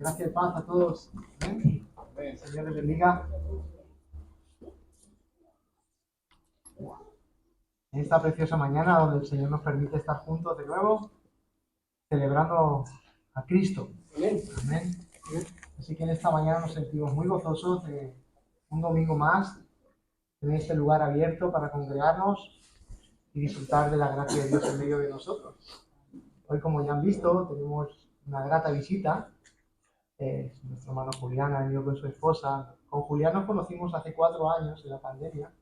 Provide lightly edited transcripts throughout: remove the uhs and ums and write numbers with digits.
Gracias y paz a todos. Amén. El Señor les bendiga. En esta preciosa mañana donde el Señor nos permite estar juntos de nuevo, celebrando a Cristo. Amén. Así que en esta mañana nos sentimos muy gozosos de un domingo más, en este lugar abierto para congregarnos y disfrutar de la gracia de Dios en medio de nosotros. Hoy, como ya han visto, tenemos una grata visita. Nuestro hermano Julián ha venido con su esposa. Con Julián nos conocimos hace 4 años, en la pandemia.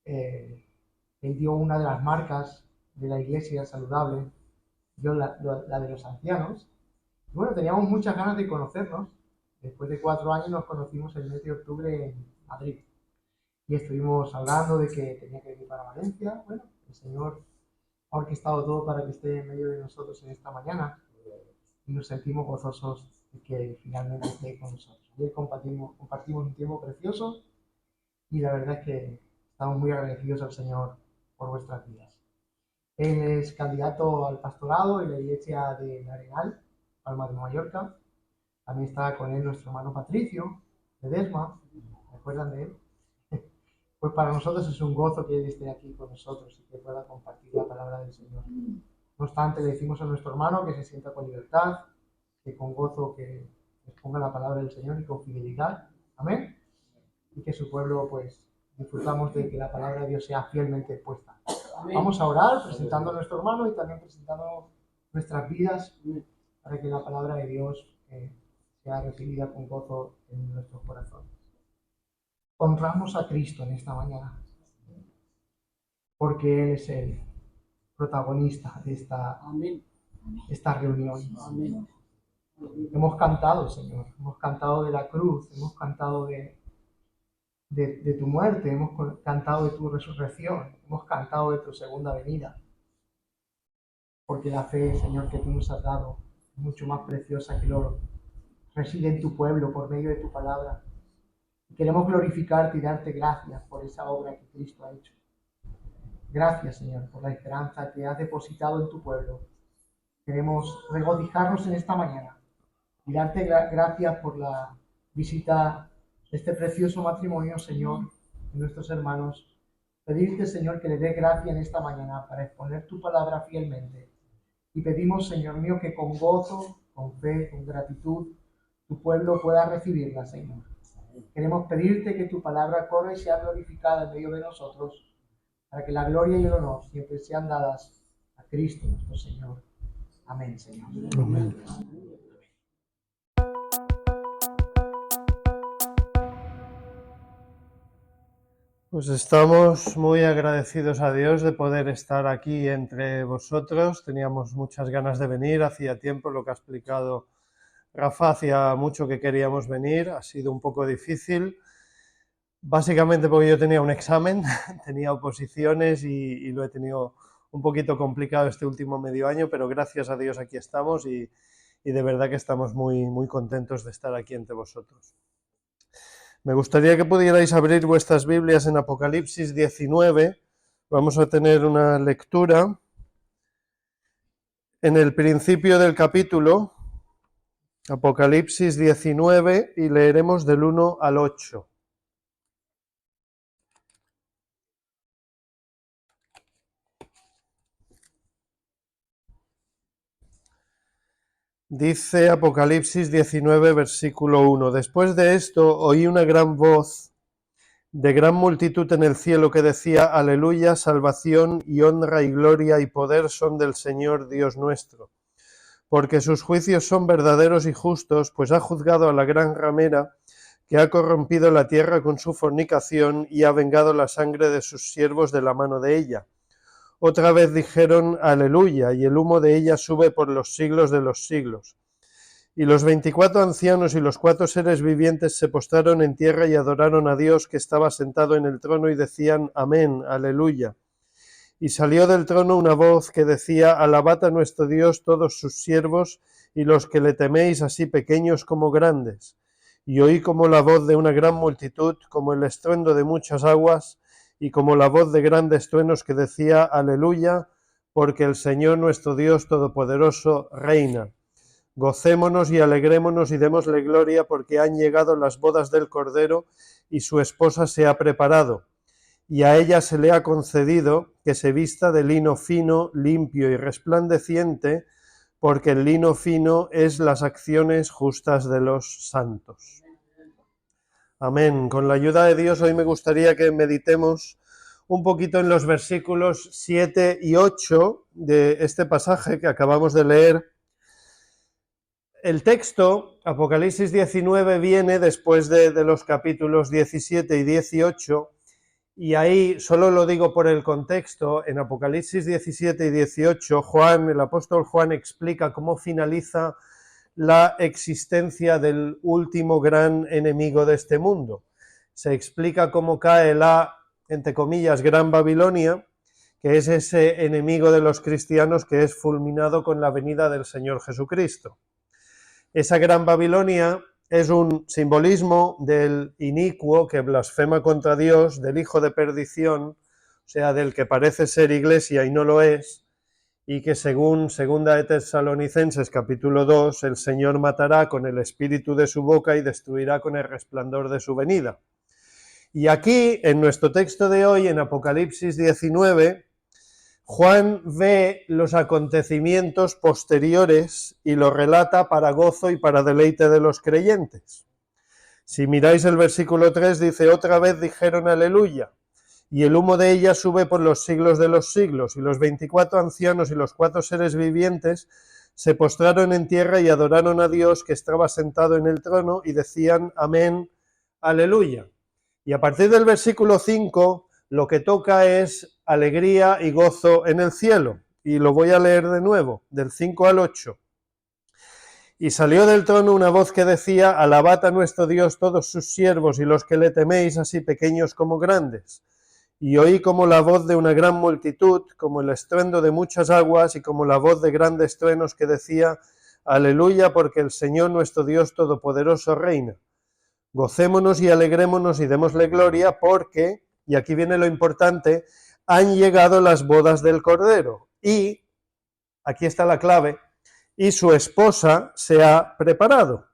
Él dio una de las marcas de la iglesia saludable, yo la de los ancianos. Y bueno, teníamos muchas ganas de conocernos. Después de 4 años nos conocimos el mes de octubre en Madrid. Y estuvimos hablando de que tenía que venir para Valencia. Bueno, el Señor ha orquestado todo para que esté en medio de nosotros en esta mañana. Y nos sentimos gozosos de que finalmente esté con nosotros. Ayer compartimos un tiempo precioso y la verdad es que estamos muy agradecidos al Señor por vuestras vidas. Él es candidato al pastorado en la iglesia de Arenal, Palma de Mallorca. También está con él nuestro hermano Patricio, de Desma. ¿Recuerdan de él? Pues para nosotros es un gozo que él esté aquí con nosotros y que pueda compartir la palabra del Señor. No obstante, le decimos a nuestro hermano que se sienta con libertad, que con gozo que exponga la palabra del Señor y con fidelidad. Amén. Y que su pueblo, pues, disfrutamos de que la palabra de Dios sea fielmente expuesta. Amén. Vamos a orar presentando a nuestro hermano y también presentando nuestras vidas para que la palabra de Dios sea recibida con gozo en nuestros corazones. Honramos a Cristo en esta mañana, porque Él es el protagonista de esta reunión. Amén. Hemos cantado, Señor, hemos cantado de la cruz, hemos cantado de tu muerte, hemos cantado de tu resurrección, hemos cantado de tu segunda venida, porque la fe, Señor, que tú nos has dado es mucho más preciosa que el oro. Reside en tu pueblo por medio de tu palabra. Y queremos glorificarte y darte gracias por esa obra que Cristo ha hecho. Gracias, Señor, por la esperanza que has depositado en tu pueblo. Queremos regocijarnos en esta mañana y darte gracias por la visita de este precioso matrimonio, Señor, de nuestros hermanos. Pedirte, Señor, que le dé gracia en esta mañana para exponer tu palabra fielmente. Y pedimos, Señor mío, que con gozo, con fe, con gratitud, tu pueblo pueda recibirla, Señor. Queremos pedirte que tu palabra corra y sea glorificada en medio de nosotros, para que la gloria y el honor siempre sean dadas a Cristo nuestro Señor. Amén, Señor. Amén. Pues estamos muy agradecidos a Dios de poder estar aquí entre vosotros. Teníamos muchas ganas de venir, hacía tiempo, lo que ha explicado Rafa, hacía mucho que queríamos venir, ha sido un poco difícil, básicamente porque yo tenía un examen, tenía oposiciones y lo he tenido un poquito complicado este último medio año, pero gracias a Dios aquí estamos y de verdad que estamos muy, muy contentos de estar aquí entre vosotros. Me gustaría que pudierais abrir vuestras Biblias en Apocalipsis 19. Vamos a tener una lectura en el principio del capítulo, Apocalipsis 19, y leeremos del 1 al 8. Dice Apocalipsis 19, versículo 1. Después de esto oí una gran voz de gran multitud en el cielo que decía: Aleluya, salvación y honra y gloria y poder son del Señor Dios nuestro, porque sus juicios son verdaderos y justos, pues ha juzgado a la gran ramera que ha corrompido la tierra con su fornicación y ha vengado la sangre de sus siervos de la mano de ella. Otra vez dijeron: Aleluya, y el humo de ella sube por los siglos de los siglos. Y los 24 ancianos y los 4 seres vivientes se postraron en tierra y adoraron a Dios que estaba sentado en el trono y decían: Amén, aleluya. Y salió del trono una voz que decía: Alabad a nuestro Dios todos sus siervos y los que le teméis, así pequeños como grandes. Y oí como la voz de una gran multitud, como el estruendo de muchas aguas, y como la voz de grandes truenos que decía: Aleluya, porque el Señor nuestro Dios Todopoderoso reina. Gocémonos y alegrémonos y démosle gloria, porque han llegado las bodas del Cordero y su esposa se ha preparado. Y a ella se le ha concedido que se vista de lino fino, limpio y resplandeciente, porque el lino fino es las acciones justas de los santos. Amén. Con la ayuda de Dios, hoy me gustaría que meditemos un poquito en los versículos 7 y 8 de este pasaje que acabamos de leer. El texto, Apocalipsis 19, viene después de los capítulos 17 y 18, y ahí, solo lo digo por el contexto, en Apocalipsis 17 y 18, el apóstol Juan explica cómo finaliza la existencia del último gran enemigo de este mundo. Se explica cómo cae la, entre comillas, Gran Babilonia, que es ese enemigo de los cristianos que es fulminado con la venida del Señor Jesucristo. Esa Gran Babilonia es un simbolismo del inicuo que blasfema contra Dios, del hijo de perdición, o sea, del que parece ser iglesia y no lo es, y que según 2 de Tesalonicenses capítulo 2, el Señor matará con el espíritu de su boca y destruirá con el resplandor de su venida. Y aquí, en nuestro texto de hoy, en Apocalipsis 19, Juan ve los acontecimientos posteriores y los relata para gozo y para deleite de los creyentes. Si miráis el versículo 3, dice: otra vez dijeron aleluya, y el humo de ella sube por los siglos de los siglos, y los 24 ancianos y los 4 seres vivientes se postraron en tierra y adoraron a Dios que estaba sentado en el trono, y decían amén, aleluya. Y a partir del versículo 5, lo que toca es alegría y gozo en el cielo. Y lo voy a leer de nuevo, del 5 al 8. Y salió del trono una voz que decía: alabad a nuestro Dios todos sus siervos y los que le teméis, así pequeños como grandes. Y oí como la voz de una gran multitud, como el estruendo de muchas aguas y como la voz de grandes truenos que decía: aleluya, porque el Señor nuestro Dios todopoderoso reina. Gocémonos y alegrémonos y démosle gloria, porque, y aquí viene lo importante, han llegado las bodas del Cordero. Y, aquí está la clave, y su esposa se ha preparado.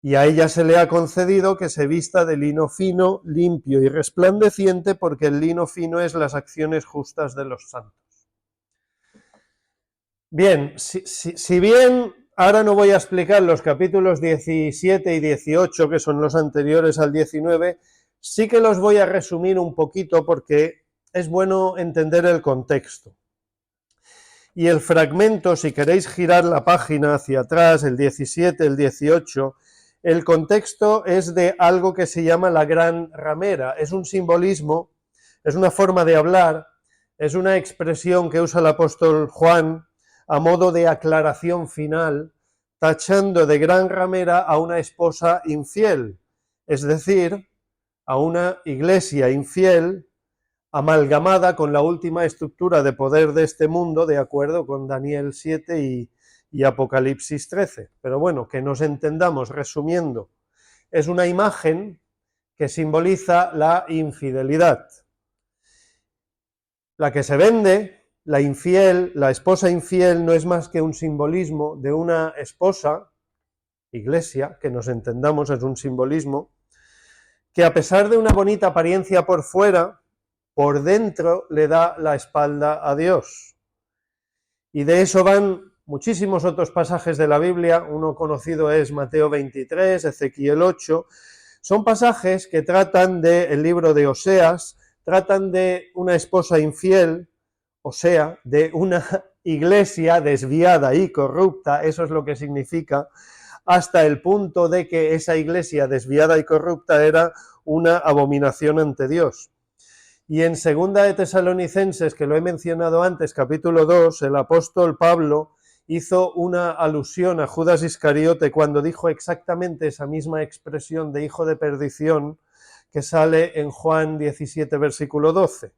Y a ella se le ha concedido que se vista de lino fino, limpio y resplandeciente, porque el lino fino es las acciones justas de los santos. Bien, si bien ahora no voy a explicar los capítulos 17 y 18, que son los anteriores al 19, sí que los voy a resumir un poquito porque es bueno entender el contexto. Y el fragmento, si queréis girar la página hacia atrás, el 17, el 18, el contexto es de algo que se llama la gran ramera. Es un simbolismo, es una forma de hablar, es una expresión que usa el apóstol Juan a modo de aclaración final, tachando de gran ramera a una esposa infiel, es decir, a una iglesia infiel amalgamada con la última estructura de poder de este mundo, de acuerdo con Daniel 7 y Apocalipsis 13. Pero bueno, que nos entendamos, resumiendo, es una imagen que simboliza la infidelidad. La que se vende, la infiel, la esposa infiel, no es más que un simbolismo de una esposa, iglesia, que nos entendamos, es un simbolismo, que a pesar de una bonita apariencia por fuera, por dentro le da la espalda a Dios. Y de eso van muchísimos otros pasajes de la Biblia. Uno conocido es Mateo 23, Ezequiel 8. Son pasajes que tratan del libro de Oseas, tratan de una esposa infiel, o sea, de una iglesia desviada y corrupta, eso es lo que significa, hasta el punto de que esa iglesia desviada y corrupta era una abominación ante Dios. Y en 2 de Tesalonicenses, que lo he mencionado antes, capítulo 2, el apóstol Pablo hizo una alusión a Judas Iscariote cuando dijo exactamente esa misma expresión de hijo de perdición que sale en Juan 17, versículo 12.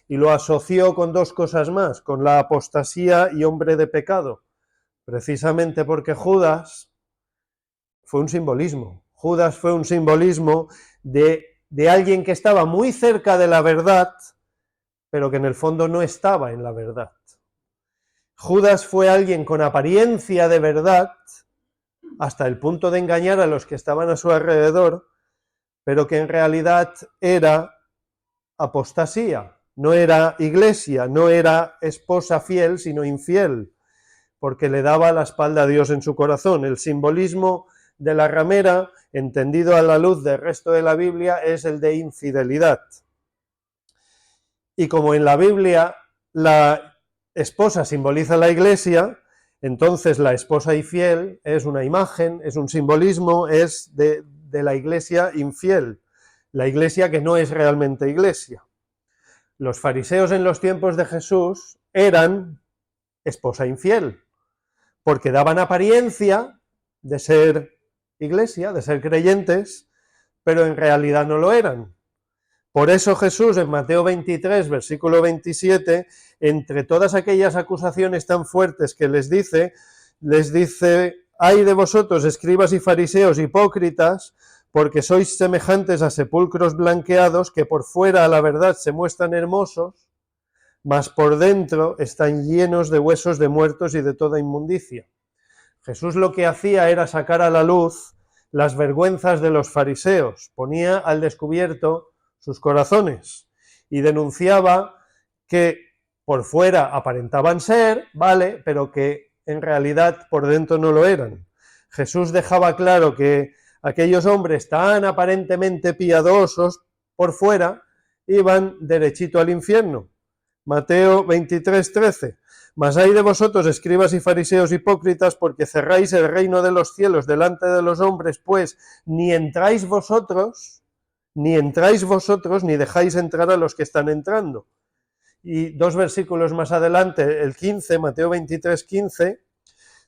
Y lo asoció con dos cosas más, con la apostasía y hombre de pecado, precisamente porque Judas fue un simbolismo. Judas fue un simbolismo de alguien que estaba muy cerca de la verdad, pero que en el fondo no estaba en la verdad. Judas fue alguien con apariencia de verdad, hasta el punto de engañar a los que estaban a su alrededor, pero que en realidad era apostasía, no era iglesia, no era esposa fiel, sino infiel, porque le daba la espalda a Dios en su corazón. El simbolismo de la ramera, entendido a la luz del resto de la Biblia, es el de infidelidad. Y como en la Biblia la esposa simboliza la iglesia, entonces la esposa infiel es una imagen, es un simbolismo, es de la iglesia infiel, la iglesia que no es realmente iglesia. Los fariseos en los tiempos de Jesús eran esposa infiel, porque daban apariencia de ser iglesia, de ser creyentes, pero en realidad no lo eran. Por eso Jesús en Mateo 23, versículo 27, entre todas aquellas acusaciones tan fuertes que les dice, ay de vosotros, escribas y fariseos hipócritas, porque sois semejantes a sepulcros blanqueados que por fuera a la verdad se muestran hermosos, mas por dentro están llenos de huesos de muertos y de toda inmundicia. Jesús lo que hacía era sacar a la luz las vergüenzas de los fariseos, ponía al descubierto sus corazones y denunciaba que por fuera aparentaban ser, vale, pero que en realidad por dentro no lo eran. Jesús dejaba claro que aquellos hombres tan aparentemente piadosos por fuera iban derechito al infierno. Mateo 23, 13. Mas hay de vosotros, escribas y fariseos hipócritas, porque cerráis el reino de los cielos delante de los hombres, pues ni entráis vosotros, ni dejáis entrar a los que están entrando. Y 2 versículos más adelante, el 15, Mateo 23, 15,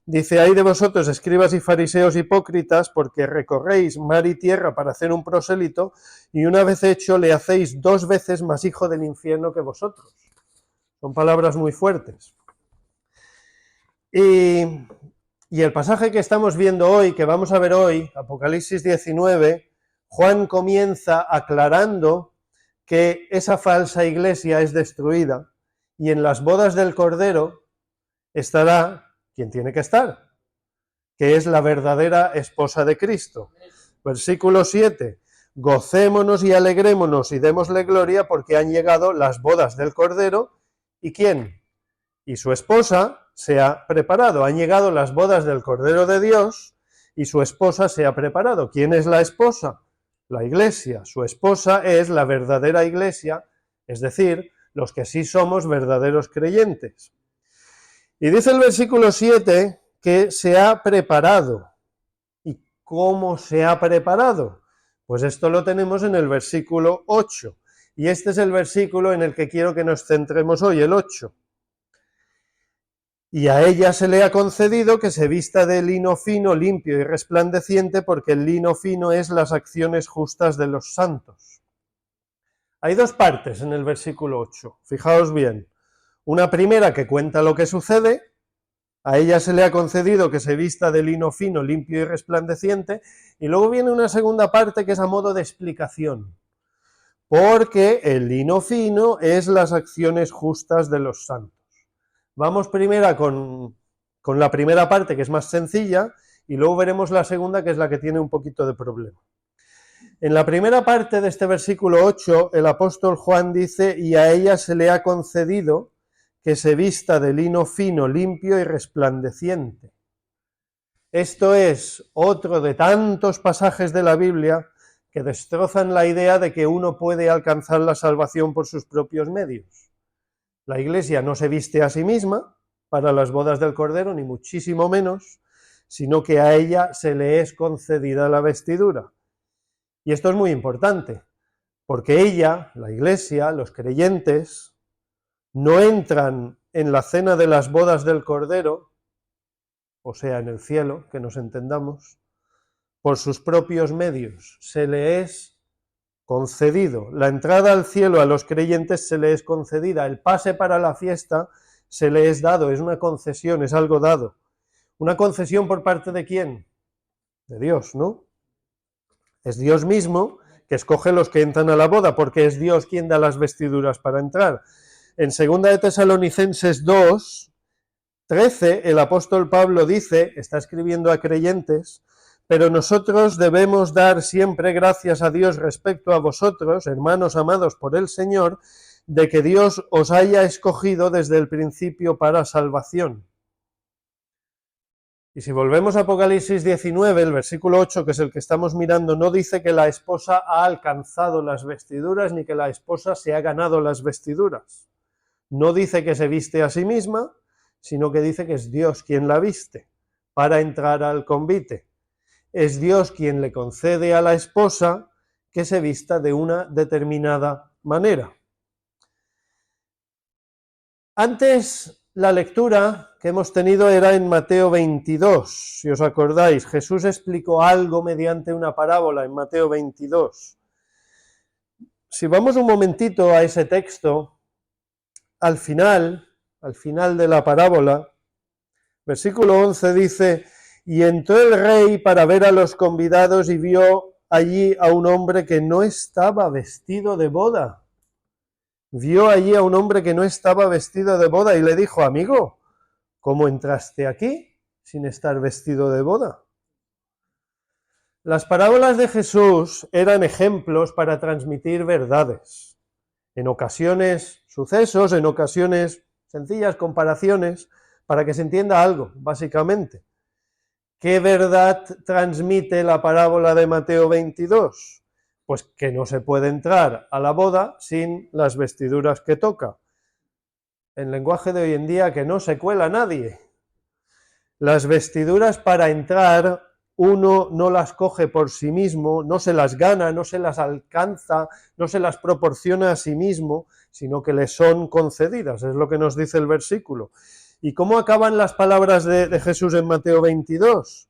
dice, ay de vosotros, escribas y fariseos hipócritas, porque recorréis mar y tierra para hacer un prosélito, y una vez hecho le hacéis 2 veces más hijo del infierno que vosotros. Son palabras muy fuertes. Y el pasaje que estamos viendo hoy, que vamos a ver hoy, Apocalipsis 19, Juan comienza aclarando que esa falsa iglesia es destruida y en las bodas del Cordero estará quien tiene que estar, que es la verdadera esposa de Cristo. Versículo 7, gocémonos y alegrémonos y démosle gloria porque han llegado las bodas del Cordero. ¿Y quién? Y su esposa se ha preparado. Han llegado las bodas del Cordero de Dios y su esposa se ha preparado. ¿Quién es la esposa? La iglesia. Su esposa es la verdadera iglesia, es decir, los que sí somos verdaderos creyentes. Y dice el versículo 7 que se ha preparado. ¿Y cómo se ha preparado? Pues esto lo tenemos en el versículo 8. Y este es el versículo en el que quiero que nos centremos hoy, el 8. Y a ella se le ha concedido que se vista de lino fino, limpio y resplandeciente, porque el lino fino es las acciones justas de los santos. Hay 2 partes en el versículo 8, fijaos bien. Una primera que cuenta lo que sucede, a ella se le ha concedido que se vista de lino fino, limpio y resplandeciente, y luego viene una segunda parte que es a modo de explicación, porque el lino fino es las acciones justas de los santos. Vamos primero con la primera parte, que es más sencilla, y luego veremos la segunda, que es la que tiene un poquito de problema. En la primera parte de este versículo 8, el apóstol Juan dice, y a ella se le ha concedido que se vista de lino fino, limpio y resplandeciente. Esto es otro de tantos pasajes de la Biblia que destrozan la idea de que uno puede alcanzar la salvación por sus propios medios. La iglesia no se viste a sí misma para las bodas del Cordero, ni muchísimo menos, sino que a ella se le es concedida la vestidura. Y esto es muy importante, porque ella, la iglesia, los creyentes, no entran en la cena de las bodas del Cordero, o sea, en el cielo, que nos entendamos, por sus propios medios. Se le es concedido. La entrada al cielo a los creyentes se le es concedida. El pase para la fiesta se le es dado. Es una concesión, es algo dado. ¿Una concesión por parte de quién? De Dios, ¿no? Es Dios mismo que escoge los que entran a la boda, porque es Dios quien da las vestiduras para entrar. En 2 de Tesalonicenses 2, 13, el apóstol Pablo dice, está escribiendo a creyentes, pero nosotros debemos dar siempre gracias a Dios respecto a vosotros, hermanos amados por el Señor, de que Dios os haya escogido desde el principio para salvación. Y si volvemos a Apocalipsis 19, el versículo 8, que es el que estamos mirando, no dice que la esposa ha alcanzado las vestiduras, ni que la esposa se ha ganado las vestiduras. No dice que se viste a sí misma, sino que dice que es Dios quien la viste para entrar al convite. Es Dios quien le concede a la esposa que se vista de una determinada manera. Antes, la lectura que hemos tenido era en Mateo 22, si os acordáis. Jesús explicó algo mediante una parábola en Mateo 22. Si vamos un momentito a ese texto, al final de la parábola, versículo 11 dice: y entró el rey para ver a los convidados y vio allí a un hombre que no estaba vestido de boda. Vio allí a un hombre que no estaba vestido de boda y le dijo: amigo, ¿cómo entraste aquí sin estar vestido de boda? Las parábolas de Jesús eran ejemplos para transmitir verdades. En ocasiones sucesos, en ocasiones sencillas comparaciones, para que se entienda algo, básicamente. ¿Qué verdad transmite la parábola de Mateo 22? Pues que no se puede entrar a la boda sin las vestiduras que toca. En lenguaje de hoy en día, que no se cuela nadie. Las vestiduras para entrar, uno no las coge por sí mismo, no se las gana, no se las alcanza, no se las proporciona a sí mismo, sino que le son concedidas, es lo que nos dice el versículo. ¿Y cómo acaban las palabras de Jesús en Mateo 22?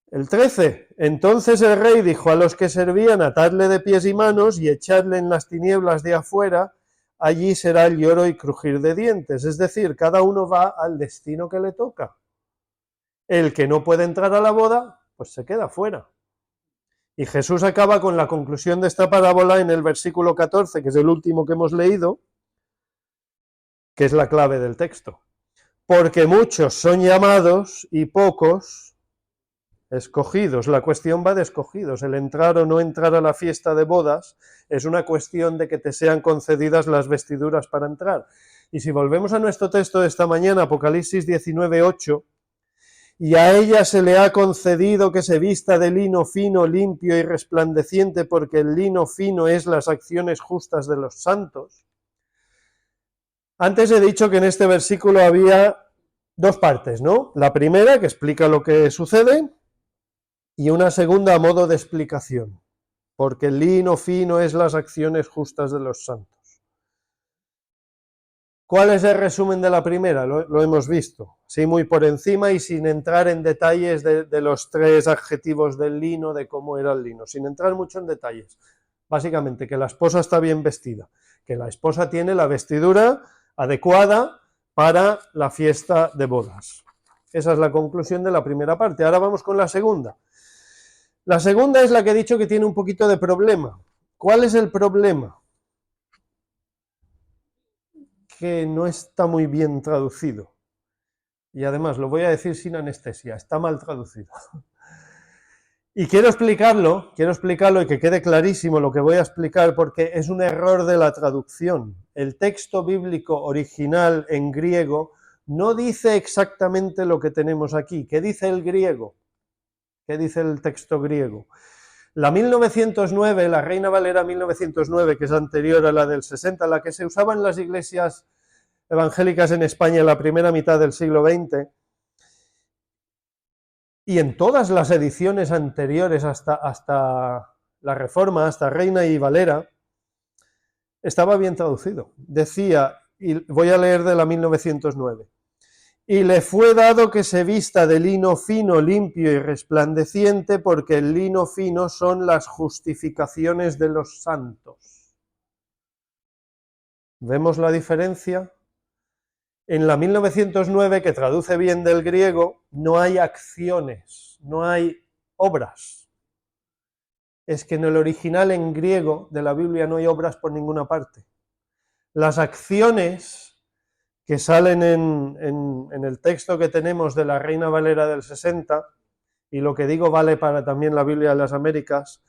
El 13, entonces el rey dijo a los que servían: atadle de pies y manos y echadle en las tinieblas de afuera, allí será el lloro y crujir de dientes. Es decir, cada uno va al destino que le toca. El que no puede entrar a la boda, pues se queda fuera. Y Jesús acaba con la conclusión de esta parábola en el versículo 14, que es el último que hemos leído, que es la clave del texto. Porque muchos son llamados y pocos escogidos. La cuestión va de escogidos. El entrar o no entrar a la fiesta de bodas es una cuestión de que te sean concedidas las vestiduras para entrar. Y si volvemos a nuestro texto de esta mañana, Apocalipsis 19, 8, y a ella se le ha concedido que se vista de lino fino, limpio y resplandeciente, porque el lino fino es las acciones justas de los santos. Antes he dicho que en este versículo había dos partes, ¿no? La primera, que explica lo que sucede, y una segunda a modo de explicación, porque el lino fino es las acciones justas de los santos. ¿Cuál es el resumen de la primera? Lo hemos visto, sí, muy por encima y sin entrar en detalles de los tres adjetivos del lino, de cómo era el lino, sin entrar mucho en detalles. Básicamente, que la esposa está bien vestida, que la esposa tiene la vestidura adecuada para la fiesta de bodas. Esa es la conclusión de la primera parte. Ahora vamos con la segunda. La segunda es la que he dicho que tiene un poquito de problema. ¿Cuál es el problema? Que no está muy bien traducido. Y además, lo voy a decir sin anestesia, está mal traducido. Y quiero explicarlo y que quede clarísimo lo que voy a explicar, porque es un error de la traducción. El texto bíblico original en griego no dice exactamente lo que tenemos aquí. ¿Qué dice el griego? ¿Qué dice el texto griego? La 1909, la Reina Valera 1909, que es anterior a la del 60, la que se usaba en las iglesias evangélicas en España en la primera mitad del siglo XX, y en todas las ediciones anteriores hasta la Reforma, hasta Reina y Valera, estaba bien traducido. Decía, y voy a leer de la 1909, y le fue dado que se vista de lino fino, limpio y resplandeciente, porque el lino fino son las justificaciones de los santos. ¿Vemos la diferencia? En la 1909, que traduce bien del griego, no hay acciones, no hay obras. Es que en el original en griego de la Biblia no hay obras por ninguna parte. Las acciones que salen en el texto que tenemos de la Reina Valera del 60, y lo que digo vale para también la Biblia de las Américas.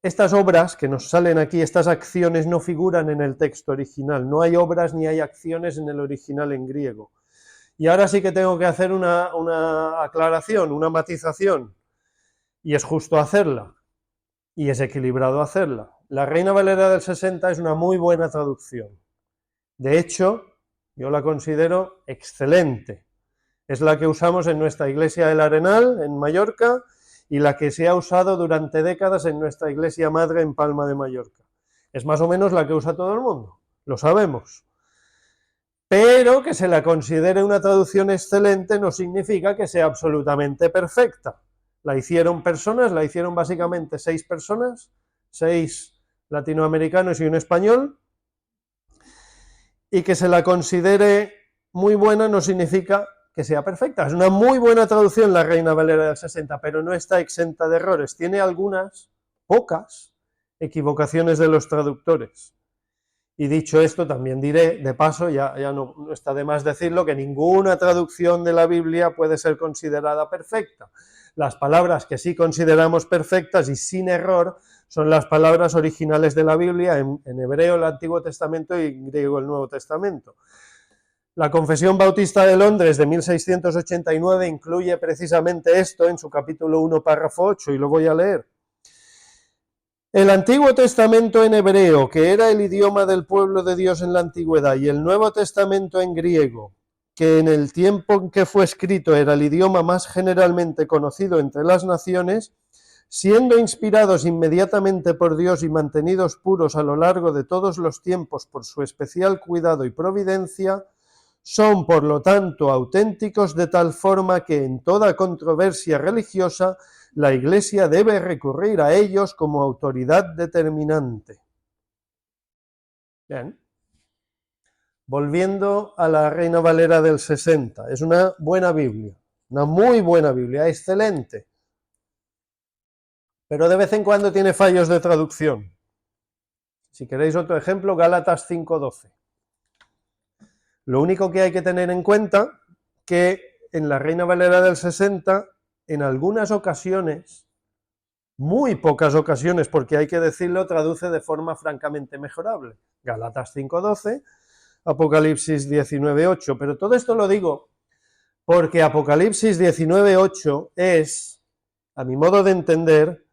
Estas obras que nos salen aquí, estas acciones no figuran en el texto original, no hay obras ni hay acciones en el original en griego. Y ahora sí que tengo que hacer una aclaración, una matización, y es justo hacerla, y es equilibrado hacerla. La Reina Valera del 60 es una muy buena traducción. De hecho, yo la considero excelente. Es la que usamos en nuestra iglesia del Arenal, en Mallorca, y la que se ha usado durante décadas en nuestra iglesia madre en Palma de Mallorca. Es más o menos la que usa todo el mundo, lo sabemos. Pero que se la considere una traducción excelente no significa que sea absolutamente perfecta. La hicieron personas, la hicieron básicamente 6 personas, 6 latinoamericanos y un español, y que se la considere muy buena no significa que sea perfecta. Es una muy buena traducción la Reina Valera del 60, pero no está exenta de errores. Tiene algunas, pocas, equivocaciones de los traductores. Y dicho esto, también diré, de paso, ya no está de más decirlo, que ninguna traducción de la Biblia puede ser considerada perfecta. Las palabras que sí consideramos perfectas y sin error son las palabras originales de la Biblia, en hebreo el Antiguo Testamento y en griego el Nuevo Testamento. La Confesión Bautista de Londres de 1689 incluye precisamente esto en su capítulo 1, párrafo 8, y lo voy a leer. El Antiguo Testamento en hebreo, que era el idioma del pueblo de Dios en la antigüedad, y el Nuevo Testamento en griego, que en el tiempo en que fue escrito era el idioma más generalmente conocido entre las naciones, siendo inspirados inmediatamente por Dios y mantenidos puros a lo largo de todos los tiempos por su especial cuidado y providencia, son, por lo tanto, auténticos de tal forma que en toda controversia religiosa la Iglesia debe recurrir a ellos como autoridad determinante. Bien. Volviendo a la Reina Valera del 60, es una buena Biblia, una muy buena Biblia, excelente, pero de vez en cuando tiene fallos de traducción. Si queréis otro ejemplo, Gálatas 5:12. Lo único que hay que tener en cuenta que en la Reina Valera del 60, en algunas ocasiones, muy pocas ocasiones, porque hay que decirlo, traduce de forma francamente mejorable. Gálatas 5:12, Apocalipsis 19:8, pero todo esto lo digo porque Apocalipsis 19:8 es, a mi modo de entender,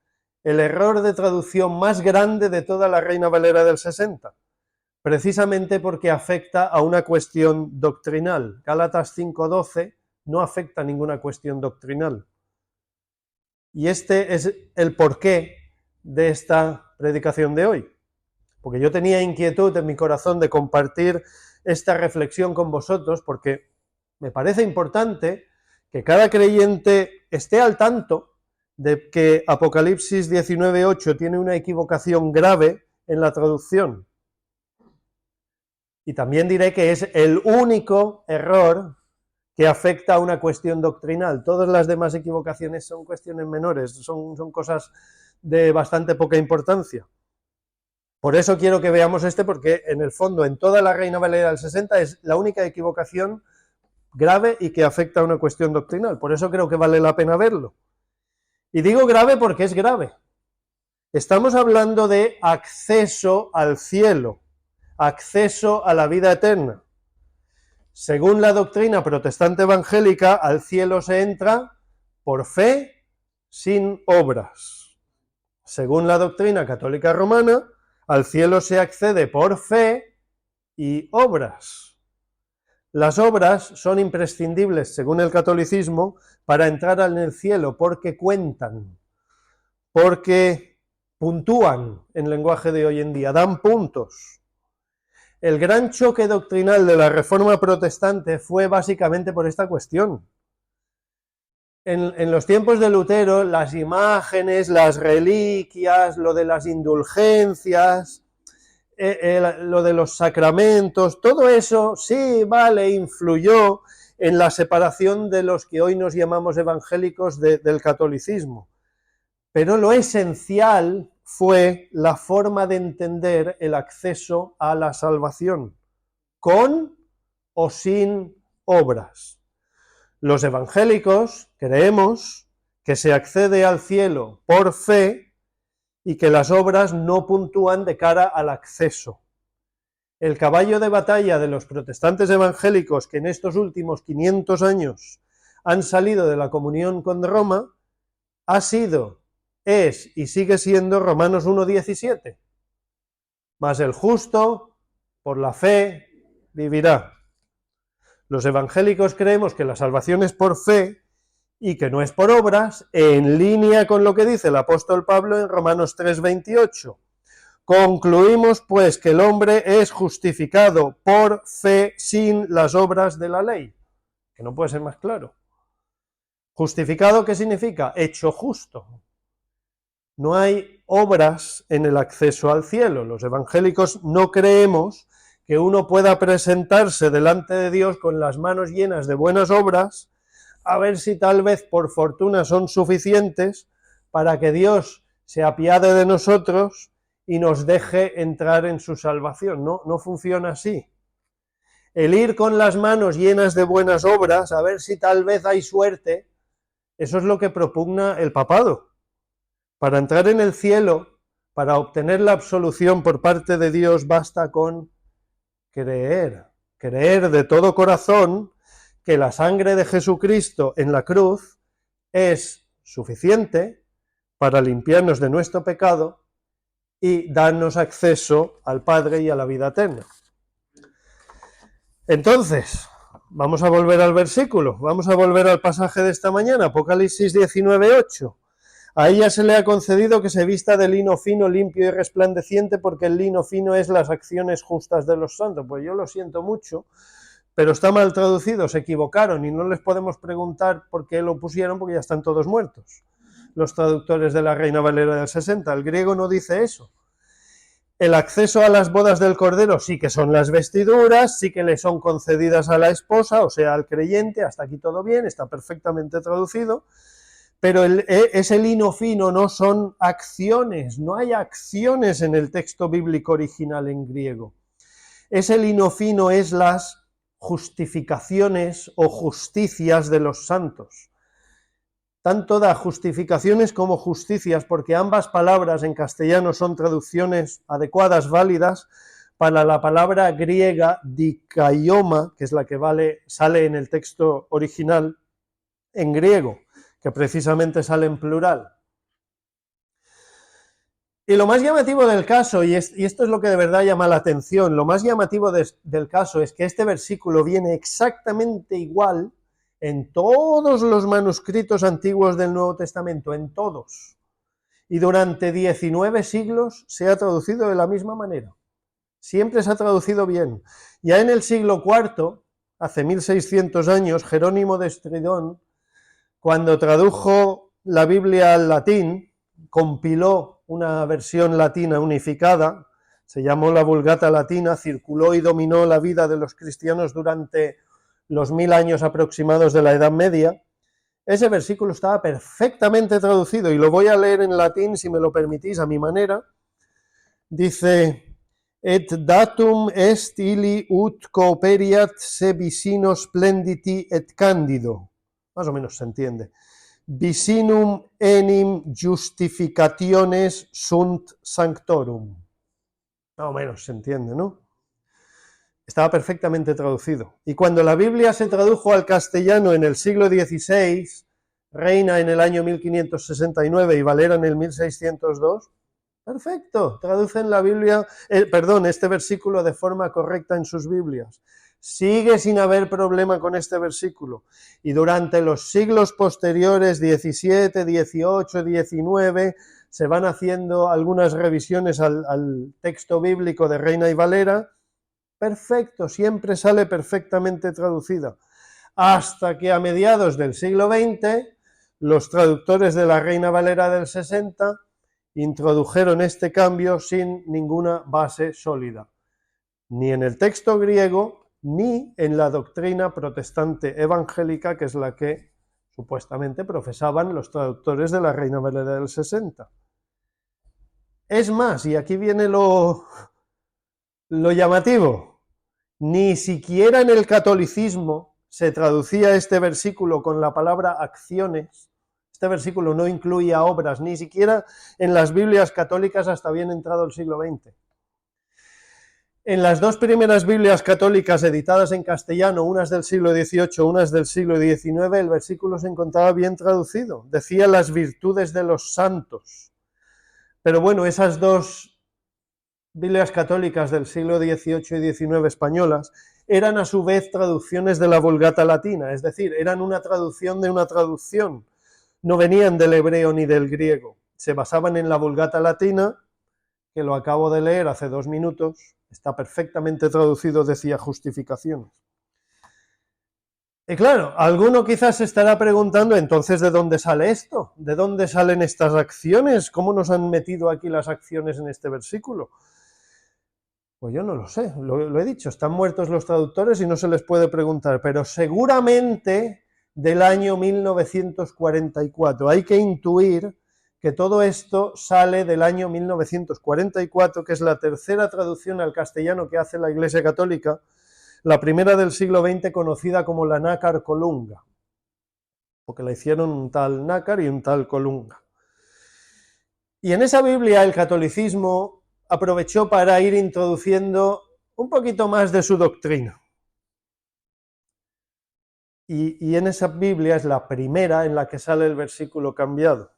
el error de traducción más grande de toda la Reina Valera del 60. Precisamente porque afecta a una cuestión doctrinal. Gálatas 5:12 no afecta a ninguna cuestión doctrinal. Y este es el porqué de esta predicación de hoy. Porque yo tenía inquietud en mi corazón de compartir esta reflexión con vosotros, porque me parece importante que cada creyente esté al tanto de que Apocalipsis 19:8 tiene una equivocación grave en la traducción. Y también diré que es el único error que afecta a una cuestión doctrinal. Todas las demás equivocaciones son cuestiones menores, son cosas de bastante poca importancia. Por eso quiero que veamos porque en el fondo, en toda la Reina Valera del 60, es la única equivocación grave y que afecta a una cuestión doctrinal. Por eso creo que vale la pena verlo. Y digo grave porque es grave. Estamos hablando de acceso al cielo, acceso a la vida eterna. Según la doctrina protestante evangélica, al cielo se entra por fe, sin obras. Según la doctrina católica romana, al cielo se accede por fe y obras. Las obras son imprescindibles, según el catolicismo, para entrar en el cielo, porque cuentan, porque puntúan, en lenguaje de hoy en día, dan puntos. El gran choque doctrinal de la Reforma Protestante fue básicamente por esta cuestión. En los tiempos de Lutero, las imágenes, las reliquias, lo de las indulgencias, lo de los sacramentos, todo eso, sí, vale, influyó en la separación de los que hoy nos llamamos evangélicos del catolicismo. Pero lo esencial fue la forma de entender el acceso a la salvación, con o sin obras. Los evangélicos creemos que se accede al cielo por fe y que las obras no puntúan de cara al acceso. El caballo de batalla de los protestantes evangélicos que en estos últimos 500 años han salido de la comunión con Roma ha sido, es y sigue siendo Romanos 1:17. Mas el justo, por la fe, vivirá. Los evangélicos creemos que la salvación es por fe y que no es por obras, en línea con lo que dice el apóstol Pablo en Romanos 3:28. Concluimos, pues, que el hombre es justificado por fe sin las obras de la ley, que no puede ser más claro. Justificado, ¿qué significa? Hecho justo. No hay obras en el acceso al cielo. Los evangélicos no creemos que uno pueda presentarse delante de Dios con las manos llenas de buenas obras, a ver si tal vez por fortuna son suficientes para que Dios se apiade de nosotros y nos deje entrar en su salvación. No funciona así. El ir con las manos llenas de buenas obras, a ver si tal vez hay suerte, eso es lo que propugna el papado. Para entrar en el cielo, para obtener la absolución por parte de Dios, basta con creer de todo corazón que la sangre de Jesucristo en la cruz es suficiente para limpiarnos de nuestro pecado y darnos acceso al Padre y a la vida eterna. Entonces, vamos a volver al versículo, vamos a volver al pasaje de esta mañana, Apocalipsis 19:8. A ella se le ha concedido que se vista de lino fino, limpio y resplandeciente, porque el lino fino es las acciones justas de los santos. Pues yo lo siento mucho, pero está mal traducido, se equivocaron y no les podemos preguntar por qué lo pusieron, porque ya están todos muertos. Los traductores de la Reina Valera del 60, el griego no dice eso. El acceso a las bodas del Cordero sí que son las vestiduras, sí que le son concedidas a la esposa, o sea, al creyente, hasta aquí todo bien, está perfectamente traducido, pero ese lino fino no son acciones, no hay acciones en el texto bíblico original en griego. Ese lino fino es las justificaciones o justicias de los santos. Tanto da justificaciones como justicias, porque ambas palabras en castellano son traducciones adecuadas, válidas, para la palabra griega dikaioma, que es la que sale en el texto original en griego, que precisamente sale en plural. Y lo más llamativo del caso, y esto es lo que de verdad llama la atención, lo más llamativo del caso es que este versículo viene exactamente igual en todos los manuscritos antiguos del Nuevo Testamento, en todos. Y durante 19 siglos se ha traducido de la misma manera. Siempre se ha traducido bien. Ya en el siglo IV, hace 1600 años, Jerónimo de Estridón, cuando tradujo la Biblia al latín, compiló una versión latina unificada, se llamó la Vulgata Latina, circuló y dominó la vida de los cristianos durante los 1000 años aproximados de la Edad Media. Ese versículo estaba perfectamente traducido y lo voy a leer en latín, si me lo permitís, a mi manera. Dice: et datum est ili ut cooperiat se vicino splendidi et candido. Más o menos se entiende. Vicinum enim justificationes sunt sanctorum. Más o menos se entiende, ¿no? Estaba perfectamente traducido. Y cuando la Biblia se tradujo al castellano en el siglo XVI, Reina en el año 1569 y Valera en el 1602, perfecto, traducen la Biblia, este versículo de forma correcta en sus Biblias. Sigue sin haber problema con este versículo. Y durante los siglos posteriores, 17, 18, 19, se van haciendo algunas revisiones al texto bíblico de Reina y Valera. Perfecto, siempre sale perfectamente traducida. Hasta que a mediados del siglo XX, los traductores de la Reina Valera del 60 introdujeron este cambio sin ninguna base sólida, ni en el texto griego, ni en la doctrina protestante evangélica, que es la que supuestamente profesaban los traductores de la Reina Valera del 60. Es más, y aquí viene lo llamativo, Ni siquiera en el catolicismo se traducía este versículo con la palabra acciones. Este versículo no incluía obras, ni siquiera en las Biblias católicas hasta bien entrado el siglo XX. En las dos primeras Biblias católicas editadas en castellano, unas del siglo XVIII, unas del siglo XIX, el versículo se encontraba bien traducido. Decía las virtudes de los santos. Pero bueno, esas dos Biblias católicas del siglo XVIII y XIX españolas eran a su vez traducciones de la Vulgata latina, es decir, eran una traducción de una traducción. No venían del hebreo ni del griego. Se basaban en la Vulgata latina, que lo acabo de leer hace 2 minutos, está perfectamente traducido, decía justificaciones. Y claro, alguno quizás se estará preguntando, entonces, ¿de dónde sale esto? ¿De dónde salen estas acciones? ¿Cómo nos han metido aquí las acciones en este versículo? Pues yo no lo sé, lo he dicho, están muertos los traductores y no se les puede preguntar, pero seguramente del año 1944. Hay que intuir que todo esto sale del año 1944, que es la tercera traducción al castellano que hace la Iglesia Católica, la primera del siglo XX conocida como la Nácar Colunga, porque la hicieron un tal Nácar y un tal Colunga. Y en esa Biblia el catolicismo aprovechó para ir introduciendo un poquito más de su doctrina. Y en esa Biblia es la primera en la que sale el versículo cambiado.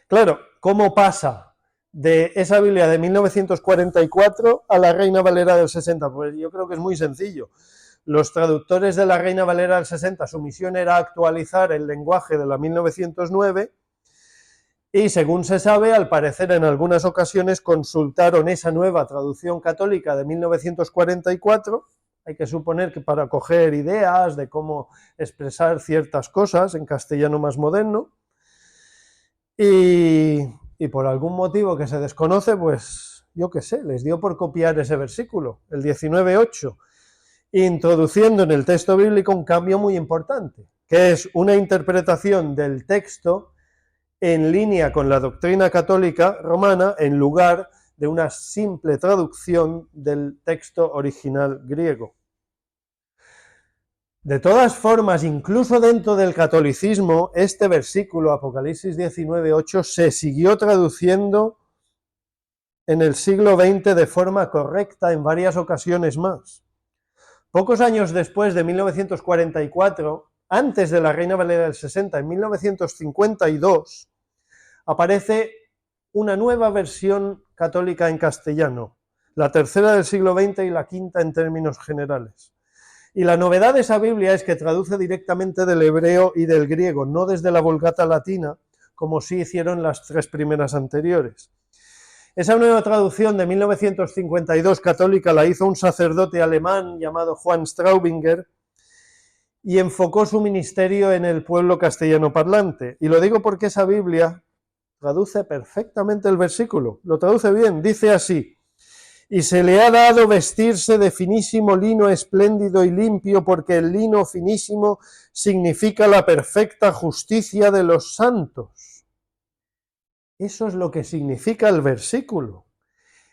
Claro, ¿cómo pasa de esa Biblia de 1944 a la Reina Valera del 60? Pues yo creo que es muy sencillo. Los traductores de la Reina Valera del 60, su misión era actualizar el lenguaje de la 1909 y, según se sabe, al parecer en algunas ocasiones consultaron esa nueva traducción católica de 1944. Hay que suponer que para coger ideas de cómo expresar ciertas cosas en castellano más moderno, y por algún motivo que se desconoce, pues yo qué sé, les dio por copiar ese versículo, el 19:8, introduciendo en el texto bíblico un cambio muy importante, que es una interpretación del texto en línea con la doctrina católica romana en lugar de una simple traducción del texto original griego. De todas formas, incluso dentro del catolicismo, este versículo, Apocalipsis 19:8, se siguió traduciendo en el siglo XX de forma correcta en varias ocasiones más. Pocos años después de 1944, antes de la Reina Valera del 60, en 1952, aparece una nueva versión católica en castellano, la tercera del siglo XX y la quinta en términos generales. Y la novedad de esa Biblia es que traduce directamente del hebreo y del griego, no desde la Vulgata latina, como sí hicieron las 3 primeras anteriores. Esa nueva traducción de 1952 católica la hizo un sacerdote alemán llamado Juan Straubinger y enfocó su ministerio en el pueblo castellano parlante. Y lo digo porque esa Biblia traduce perfectamente el versículo, lo traduce bien, dice así: y se le ha dado vestirse de finísimo lino espléndido y limpio, porque el lino finísimo significa la perfecta justicia de los santos. Eso es lo que significa el versículo.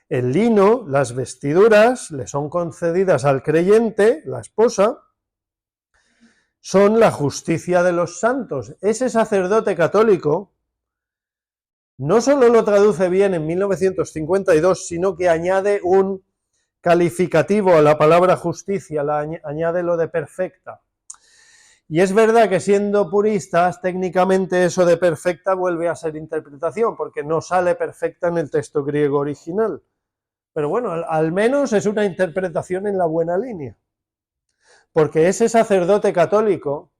El lino, las vestiduras, le son concedidas al creyente, la esposa, son la justicia de los santos. Ese sacerdote católico no solo lo traduce bien en 1952, sino que añade un calificativo a la palabra justicia, añade lo de perfecta. Y es verdad que siendo puristas, técnicamente eso de perfecta vuelve a ser interpretación, porque no sale perfecta en el texto griego original. Pero bueno, al menos es una interpretación en la buena línea. Porque ese sacerdote católico,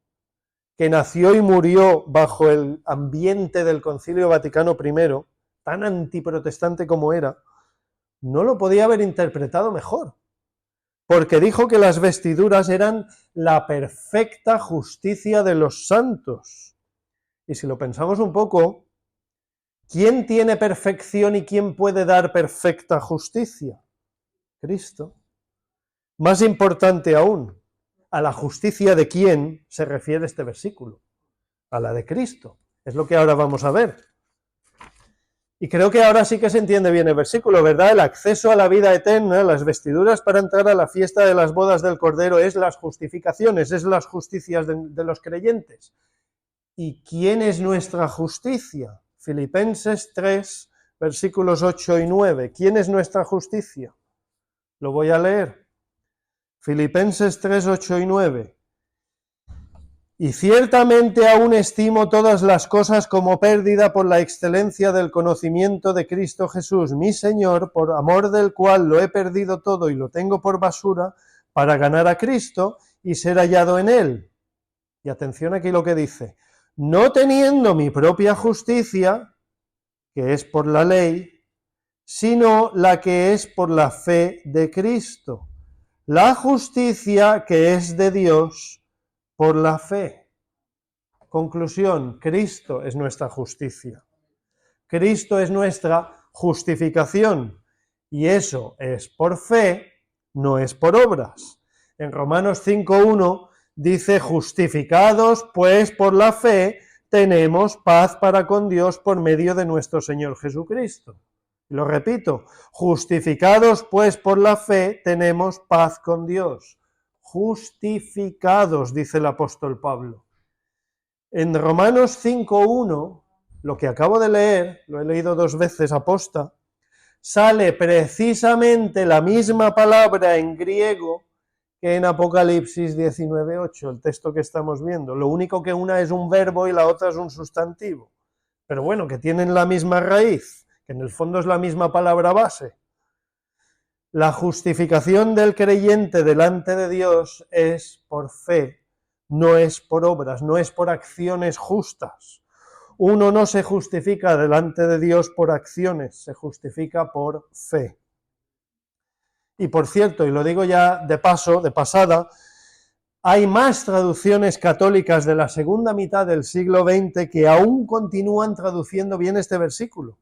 que nació y murió bajo el ambiente del Concilio Vaticano I, tan antiprotestante como era, no lo podía haber interpretado mejor, porque dijo que las vestiduras eran la perfecta justicia de los santos. Y si lo pensamos un poco, ¿quién tiene perfección y quién puede dar perfecta justicia? Cristo. Más importante aún, ¿a la justicia de quién se refiere este versículo? A la de Cristo. Es lo que ahora vamos a ver. Y creo que ahora sí que se entiende bien el versículo, ¿verdad? El acceso a la vida eterna, las vestiduras para entrar a la fiesta de las bodas del Cordero es las justificaciones, es las justicias de los creyentes. ¿Y quién es nuestra justicia? Filipenses 3, versículos 8 y 9. ¿Quién es nuestra justicia? Lo voy a leer. Filipenses 3, 8 y 9. Y ciertamente aún estimo todas las cosas como pérdida por la excelencia del conocimiento de Cristo Jesús, mi Señor, por amor del cual lo he perdido todo y lo tengo por basura, para ganar a Cristo y ser hallado en Él. Y atención aquí lo que dice, no teniendo mi propia justicia, que es por la ley, sino la que es por la fe de Cristo, la justicia que es de Dios, por la fe. Conclusión, Cristo es nuestra justicia. Cristo es nuestra justificación. Y eso es por fe, no es por obras. En Romanos 5:1 dice, justificados pues por la fe, tenemos paz para con Dios por medio de nuestro Señor Jesucristo. Lo repito, justificados pues por la fe, tenemos paz con Dios. Justificados, dice el apóstol Pablo. En Romanos 5:1, lo que acabo de leer, lo he leído 2 veces aposta, sale precisamente la misma palabra en griego que en Apocalipsis 19:8, el texto que estamos viendo. Lo único que una es un verbo y la otra es un sustantivo. Pero bueno, que tienen la misma raíz, que en el fondo es la misma palabra base. La justificación del creyente delante de Dios es por fe, no es por obras, no es por acciones justas. Uno no se justifica delante de Dios por acciones, se justifica por fe. Y por cierto, y lo digo ya de paso, de pasada, hay más traducciones católicas de la segunda mitad del siglo XX que aún continúan traduciendo bien este versículo.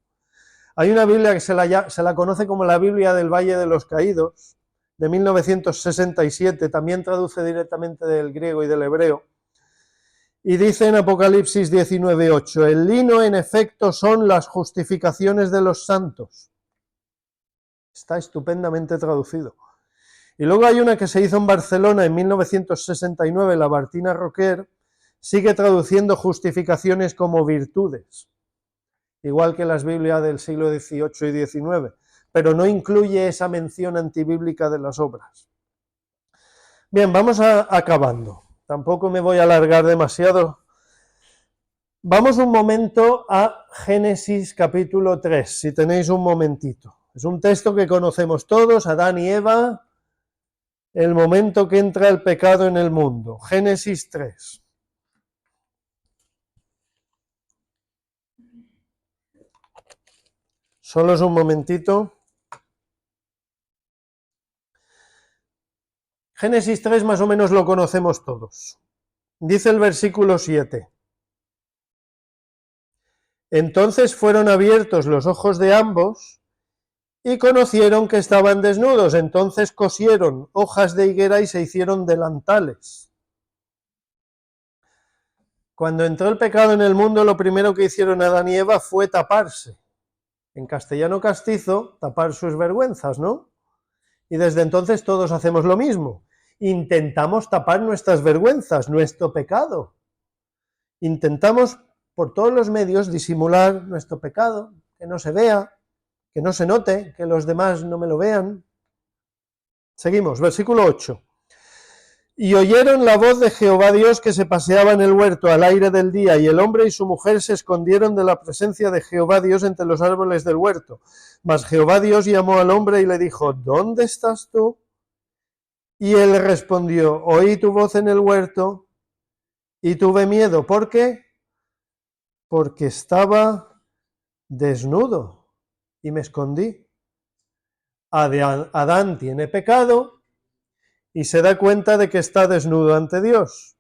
Hay una Biblia que se la conoce como la Biblia del Valle de los Caídos, de 1967, también traduce directamente del griego y del hebreo, y dice en Apocalipsis 19:8, el lino en efecto son las justificaciones de los santos. Está estupendamente traducido. Y luego hay una que se hizo en Barcelona en 1969, la Bartina Roquer, sigue traduciendo justificaciones como virtudes, igual que las Biblias del siglo XVIII y XIX, pero no incluye esa mención antibíblica de las obras. Bien, vamos acabando. Tampoco me voy a alargar demasiado. Vamos un momento a Génesis capítulo 3, si tenéis un momentito. Es un texto que conocemos todos, Adán y Eva, el momento que entra el pecado en el mundo. Génesis 3. Solo es un momentito. Génesis 3 más o menos lo conocemos todos. Dice el versículo 7. Entonces fueron abiertos los ojos de ambos y conocieron que estaban desnudos. Entonces cosieron hojas de higuera y se hicieron delantales. Cuando entró el pecado en el mundo, lo primero que hicieron Adán y Eva fue taparse. En castellano castizo, tapar sus vergüenzas, ¿no? Y desde entonces todos hacemos lo mismo. Intentamos tapar nuestras vergüenzas, nuestro pecado. Intentamos por todos los medios disimular nuestro pecado, que no se vea, que no se note, que los demás no me lo vean. Seguimos, versículo 8. Y oyeron la voz de Jehová Dios que se paseaba en el huerto al aire del día, y el hombre y su mujer se escondieron de la presencia de Jehová Dios entre los árboles del huerto. Mas Jehová Dios llamó al hombre y le dijo, ¿dónde estás tú? Y él respondió, oí tu voz en el huerto y tuve miedo. ¿Por qué? Porque estaba desnudo y me escondí. Adán tiene pecado y se da cuenta de que está desnudo ante Dios.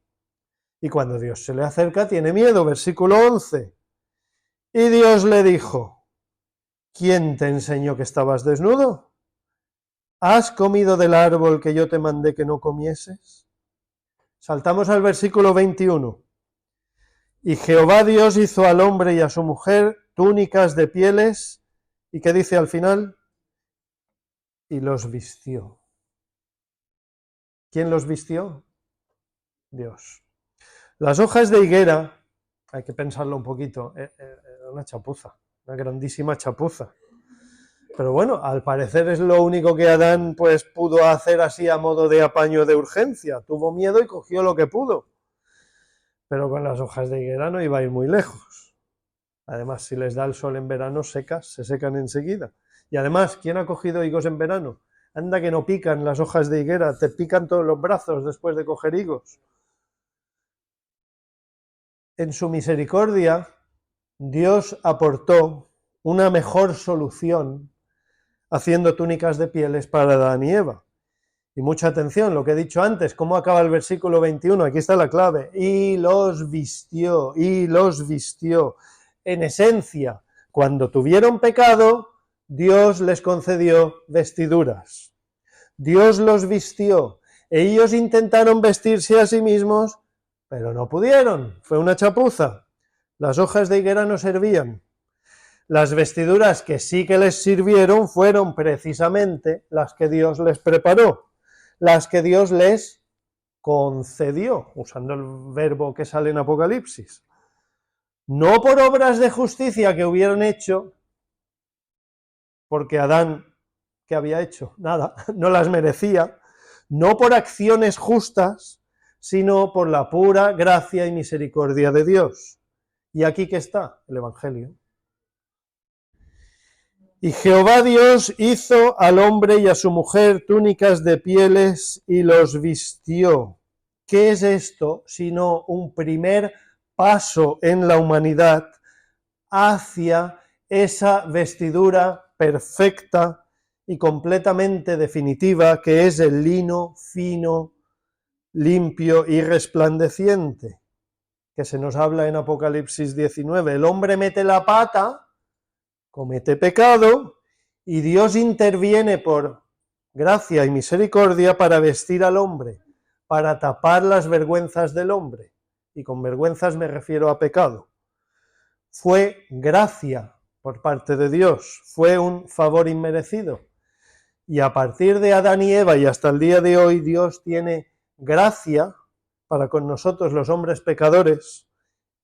Y cuando Dios se le acerca tiene miedo. Versículo 11. Y Dios le dijo, ¿quién te enseñó que estabas desnudo? ¿Has comido del árbol que yo te mandé que no comieses? Saltamos al versículo 21. Y Jehová Dios hizo al hombre y a su mujer túnicas de pieles, ¿y qué dice al final? Y los vistió. ¿Quién los vistió? Dios. Las hojas de higuera, hay que pensarlo un poquito, era una chapuza, una grandísima chapuza. Pero bueno, al parecer es lo único que Adán pues pudo hacer así a modo de apaño de urgencia. Tuvo miedo y cogió lo que pudo. Pero con las hojas de higuera no iba a ir muy lejos. Además, si les da el sol en verano, secas, se secan enseguida. Y además, ¿quién ha cogido higos en verano? Anda que no pican las hojas de higuera, te pican todos los brazos después de coger higos. En su misericordia, Dios aportó una mejor solución haciendo túnicas de pieles para Adán y Eva. Y mucha atención, lo que he dicho antes, ¿cómo acaba el versículo 21? Aquí está la clave. Y los vistió, y los vistió. En esencia, cuando tuvieron pecado, Dios les concedió vestiduras. Dios los vistió. Ellos intentaron vestirse a sí mismos, pero no pudieron. Fue una chapuza. Las hojas de higuera no servían. Las vestiduras que sí que les sirvieron fueron precisamente las que Dios les preparó, las que Dios les concedió, usando el verbo que sale en Apocalipsis. No por obras de justicia que hubieran hecho, porque Adán, ¿qué había hecho? Nada, no las merecía, no por acciones justas, sino por la pura gracia y misericordia de Dios. Y aquí que está el Evangelio. Y Jehová Dios hizo al hombre y a su mujer túnicas de pieles y los vistió. ¿Qué es esto sino un primer paso en la humanidad hacia esa vestidura perfecta y completamente definitiva que es el lino fino, limpio y resplandeciente, que se nos habla en Apocalipsis 19? El hombre mete la pata, comete pecado, y Dios interviene por gracia y misericordia para vestir al hombre, para tapar las vergüenzas del hombre, y con vergüenzas me refiero a pecado. Fue gracia por parte de Dios, fue un favor inmerecido, y a partir de Adán y Eva y hasta el día de hoy, Dios tiene gracia para con nosotros los hombres pecadores,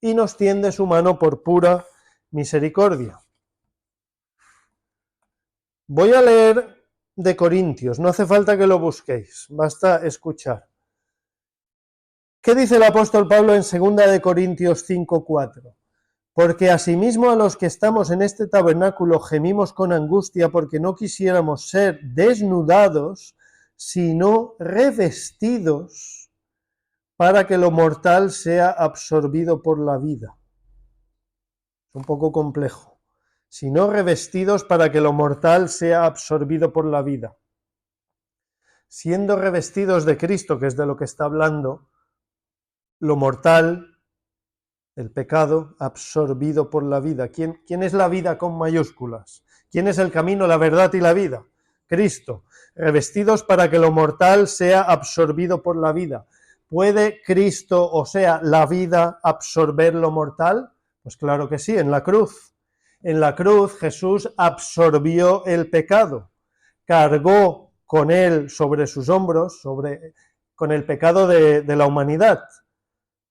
y nos tiende su mano por pura misericordia. Voy a leer de Corintios, no hace falta que lo busquéis, basta escuchar. ¿Qué dice el apóstol Pablo en 2 de Corintios 5:4? Porque asimismo a los que estamos en este tabernáculo gemimos con angustia porque no quisiéramos ser desnudados, sino revestidos para que lo mortal sea absorbido por la vida. Es un poco complejo. Sino revestidos para que lo mortal sea absorbido por la vida. Siendo revestidos de Cristo, que es de lo que está hablando, lo mortal, el pecado, absorbido por la vida. ¿Quién es la vida con mayúsculas? ¿Quién es el camino, la verdad y la vida? Cristo. Revestidos para que lo mortal sea absorbido por la vida. ¿Puede Cristo, o sea, la vida, absorber lo mortal? Pues claro que sí, en la cruz. En la cruz Jesús absorbió el pecado, cargó con él sobre sus hombros, con el pecado de la humanidad.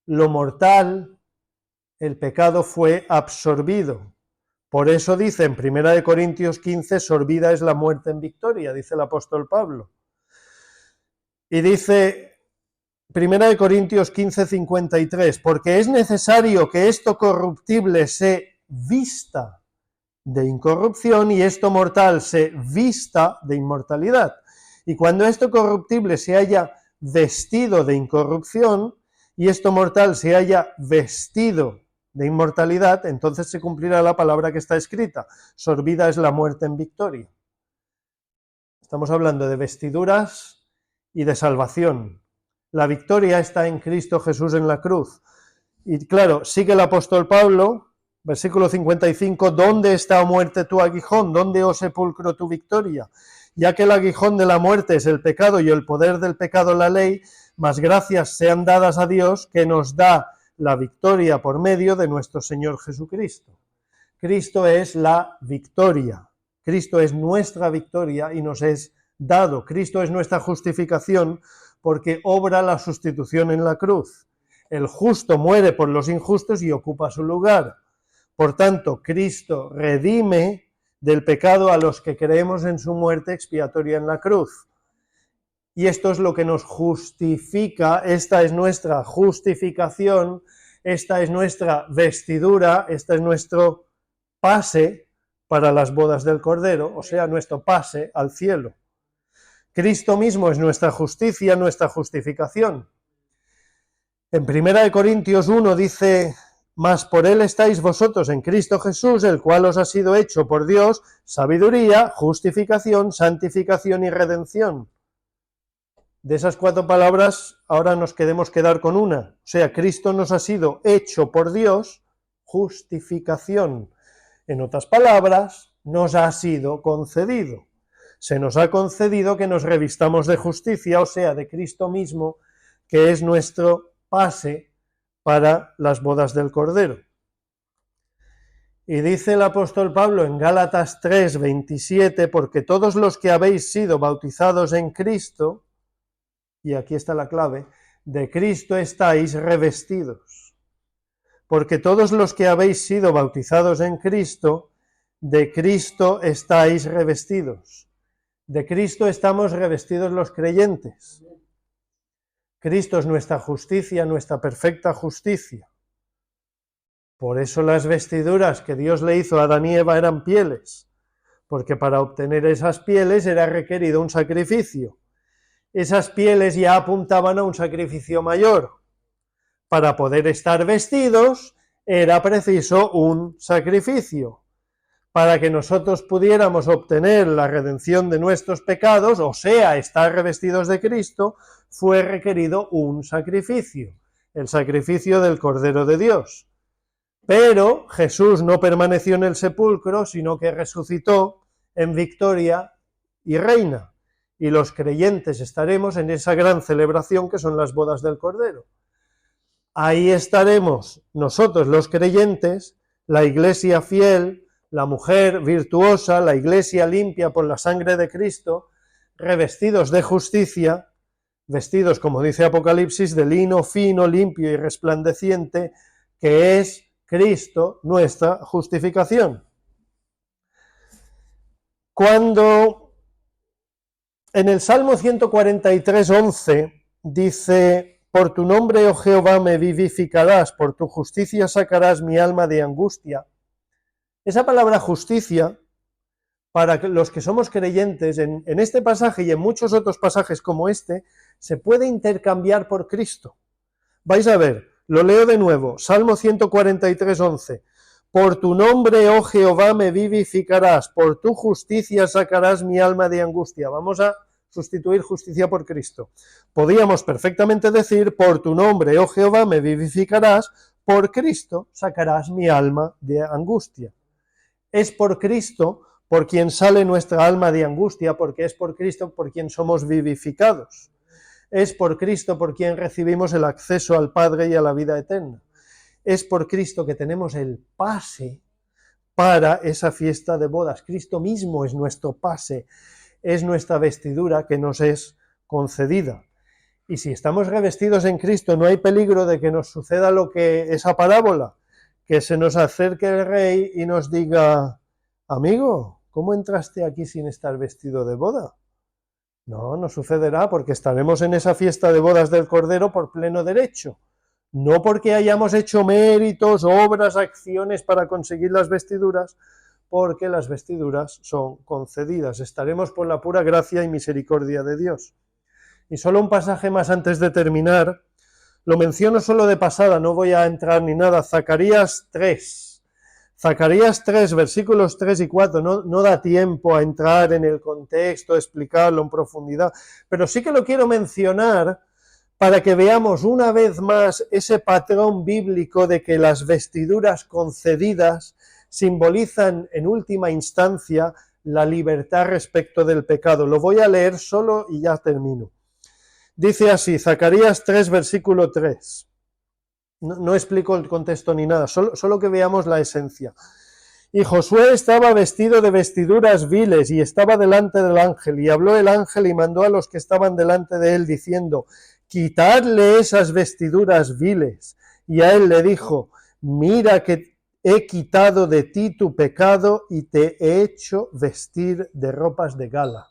Lo mortal, el pecado fue absorbido. Por eso dice en 1 Corintios 15, sorbida es la muerte en victoria, dice el apóstol Pablo. Y dice 1 Corintios 15, 53, porque es necesario que esto corruptible se vista de incorrupción y esto mortal se vista de inmortalidad. Y cuando esto corruptible se haya vestido de incorrupción y esto mortal se haya vestido de inmortalidad, entonces se cumplirá la palabra que está escrita: sorbida es la muerte en victoria. Estamos hablando de vestiduras y de salvación. La victoria está en Cristo Jesús en la cruz. Y claro, sigue el apóstol Pablo, versículo 55, ¿dónde está, muerte, tu aguijón? ¿Dónde, oh sepulcro, tu victoria? Ya que el aguijón de la muerte es el pecado y el poder del pecado la ley, mas gracias sean dadas a Dios que nos da la victoria por medio de nuestro Señor Jesucristo. Cristo es la victoria. Cristo es nuestra victoria y nos es dado. Cristo es nuestra justificación porque obra la sustitución en la cruz. El justo muere por los injustos y ocupa su lugar. Por tanto, Cristo redime del pecado a los que creemos en su muerte expiatoria en la cruz. Y esto es lo que nos justifica, esta es nuestra justificación, esta es nuestra vestidura, este es nuestro pase para las bodas del Cordero, o sea, nuestro pase al cielo. Cristo mismo es nuestra justicia, nuestra justificación. En 1 Corintios 1 dice: mas por él estáis vosotros en Cristo Jesús, el cual os ha sido hecho por Dios sabiduría, justificación, santificación y redención. De esas 4 palabras ahora nos queremos quedar con una. O sea, Cristo nos ha sido hecho por Dios, justificación. En otras palabras, nos ha sido concedido. Se nos ha concedido que nos revistamos de justicia, o sea, de Cristo mismo, que es nuestro pase para las bodas del Cordero. Y dice el apóstol Pablo en Gálatas 3, 27, porque todos los que habéis sido bautizados en Cristo, y aquí está la clave, de Cristo estáis revestidos. Porque todos los que habéis sido bautizados en Cristo, de Cristo estáis revestidos. De Cristo estamos revestidos los creyentes. Cristo es nuestra justicia, nuestra perfecta justicia. Por eso las vestiduras que Dios le hizo a Adán y Eva eran pieles, porque para obtener esas pieles era requerido un sacrificio. Esas pieles ya apuntaban a un sacrificio mayor. Para poder estar vestidos era preciso un sacrificio. Para que nosotros pudiéramos obtener la redención de nuestros pecados, o sea, estar revestidos de Cristo, fue requerido un sacrificio, el sacrificio del Cordero de Dios. Pero Jesús no permaneció en el sepulcro, sino que resucitó en victoria y reina. Y los creyentes estaremos en esa gran celebración que son las bodas del Cordero. Ahí estaremos nosotros los creyentes, la iglesia fiel, la mujer virtuosa, la iglesia limpia por la sangre de Cristo, revestidos de justicia, vestidos, como dice Apocalipsis, de lino fino, limpio y resplandeciente, que es Cristo, nuestra justificación. Cuando en el Salmo 143, 11 dice: por tu nombre, oh Jehová, me vivificarás, por tu justicia sacarás mi alma de angustia. Esa palabra justicia, para los que somos creyentes, en este pasaje y en muchos otros pasajes como este, se puede intercambiar por Cristo. Vais a ver, lo leo de nuevo, Salmo 143, 11. Por tu nombre, oh Jehová, me vivificarás, por tu justicia sacarás mi alma de angustia. Vamos a sustituir justicia por Cristo. Podríamos perfectamente decir: por tu nombre, oh Jehová, me vivificarás, por Cristo sacarás mi alma de angustia. Es por Cristo por quien sale nuestra alma de angustia, porque es por Cristo por quien somos vivificados. Es por Cristo por quien recibimos el acceso al Padre y a la vida eterna. Es por Cristo que tenemos el pase para esa fiesta de bodas. Cristo mismo es nuestro pase, es nuestra vestidura que nos es concedida. Y si estamos revestidos en Cristo, no hay peligro de que nos suceda lo que esa parábola, que se nos acerque el rey y nos diga: amigo, ¿cómo entraste aquí sin estar vestido de boda? No, no sucederá, porque estaremos en esa fiesta de bodas del Cordero por pleno derecho. No porque hayamos hecho méritos, obras, acciones para conseguir las vestiduras, porque las vestiduras son concedidas. Estaremos por la pura gracia y misericordia de Dios. Y solo un pasaje más antes de terminar, lo menciono solo de pasada, no voy a entrar ni nada. Zacarías 3. Zacarías 3, versículos 3 y 4, no da tiempo a entrar en el contexto, explicarlo en profundidad, pero sí que lo quiero mencionar para que veamos una vez más ese patrón bíblico de que las vestiduras concedidas simbolizan en última instancia la libertad respecto del pecado. Lo voy a leer solo y ya termino. Dice así, Zacarías 3, versículo 3. No explico el contexto ni nada, solo que veamos la esencia. Y Josué estaba vestido de vestiduras viles y estaba delante del ángel. Y habló el ángel y mandó a los que estaban delante de él, diciendo: quitadle esas vestiduras viles. Y a él le dijo: mira que he quitado de ti tu pecado y te he hecho vestir de ropas de gala.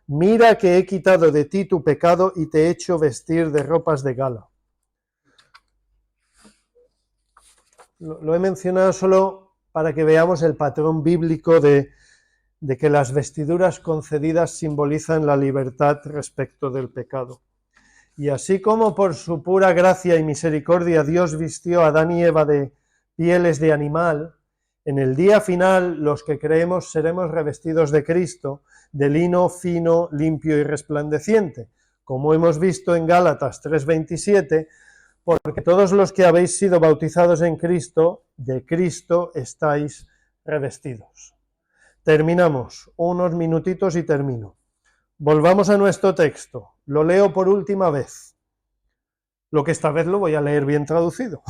Mira que he quitado de ti tu pecado y te he hecho vestir de ropas de gala. Lo he mencionado solo para que veamos el patrón bíblico de que las vestiduras concedidas simbolizan la libertad respecto del pecado. Y así como por su pura gracia y misericordia Dios vistió a Adán y Eva de pieles de animal, en el día final los que creemos seremos revestidos de Cristo, de lino fino, limpio y resplandeciente, como hemos visto en Gálatas 3:27, porque todos los que habéis sido bautizados en Cristo, de Cristo estáis revestidos. Terminamos, unos minutitos y termino. Volvamos a nuestro texto, lo leo por última vez, lo que esta vez lo voy a leer bien traducido,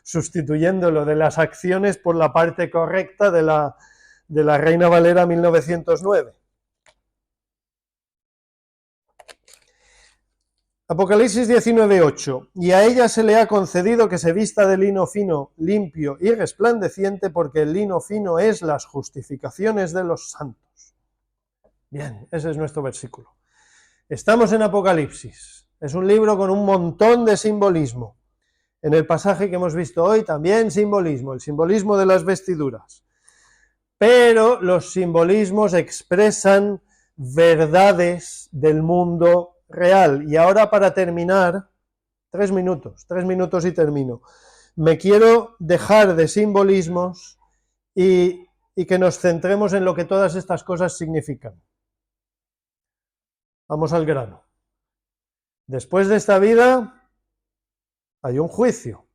sustituyéndolo de las acciones por la parte correcta de la Reina Valera 1909. Apocalipsis 19:8. Y a ella se le ha concedido que se vista de lino fino, limpio y resplandeciente, porque el lino fino es las justificaciones de los santos. Bien, ese es nuestro versículo. Estamos en Apocalipsis. Es un libro con un montón de simbolismo. En el pasaje que hemos visto hoy también simbolismo, el simbolismo de las vestiduras. Pero los simbolismos expresan verdades del mundo real. Y ahora, para terminar, 3 minutos y termino. Me quiero dejar de simbolismos y que nos centremos en lo que todas estas cosas significan. Vamos al grano. Después de esta vida hay un juicio.